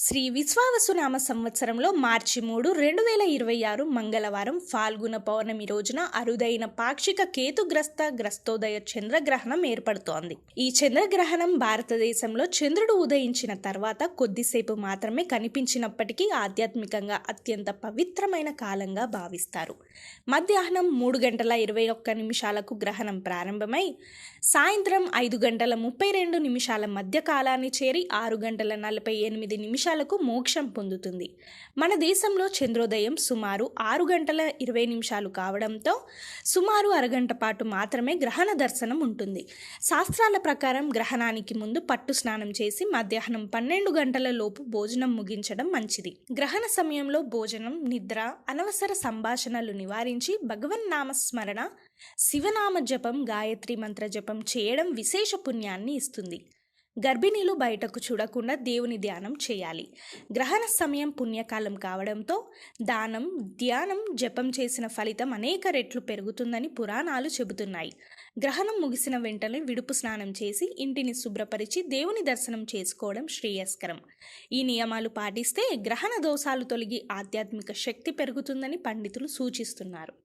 శ్రీ విశ్వావసునామ సంవత్సరంలో మార్చి 3, 2026 మంగళవారం ఫాల్గుణ పౌర్ణమి రోజున అరుదైన పాక్షిక గ్రస్తోదయ చంద్రగ్రహణం ఏర్పడుతోంది. ఈ చంద్రగ్రహణం భారతదేశంలో చంద్రుడు ఉదయించిన తర్వాత కొద్దిసేపు మాత్రమే కనిపించినప్పటికీ ఆధ్యాత్మికంగా అత్యంత పవిత్రమైన కాలంగా భావిస్తారు. మధ్యాహ్నం 3:21 గ్రహణం ప్రారంభమై సాయంత్రం 5:32 మధ్య కాలాన్ని చేరి 6:48 మోక్షం పొందుతుంది. మన దేశంలో చంద్రోదయం సుమారు 6:20 కావడంతో సుమారు అరగంట పాటు మాత్రమే గ్రహణ దర్శనం ఉంటుంది. శాస్త్రాల ప్రకారం గ్రహణానికి ముందు పట్టు స్నానం చేసి మధ్యాహ్నం 12 గంటల లోపు భోజనం ముగించడం మంచిది. గ్రహణ సమయంలో భోజనం, నిద్ర, అనవసర సంభాషణలు నివారించి భగవన్ నామస్మరణ, శివనామ జపం, గాయత్రి మంత్ర జపం చేయడం విశేష పుణ్యాన్ని ఇస్తుంది. గర్భిణీలు బయటకు చూడకుండా దేవుని ధ్యానం చేయాలి. గ్రహణ సమయం పుణ్యకాలం కావడంతో దానం, ధ్యానం, జపం చేసిన ఫలితం అనేక రెట్లు పెరుగుతుందని పురాణాలు చెబుతున్నాయి. గ్రహణం ముగిసిన వెంటనే విడుపు స్నానం చేసి ఇంటిని శుభ్రపరిచి దేవుని దర్శనం చేసుకోవడం శ్రేయస్కరం. ఈ నియమాలు పాటిస్తే గ్రహణ దోషాలు తొలగి ఆధ్యాత్మిక శక్తి పెరుగుతుందని పండితులు సూచిస్తున్నారు.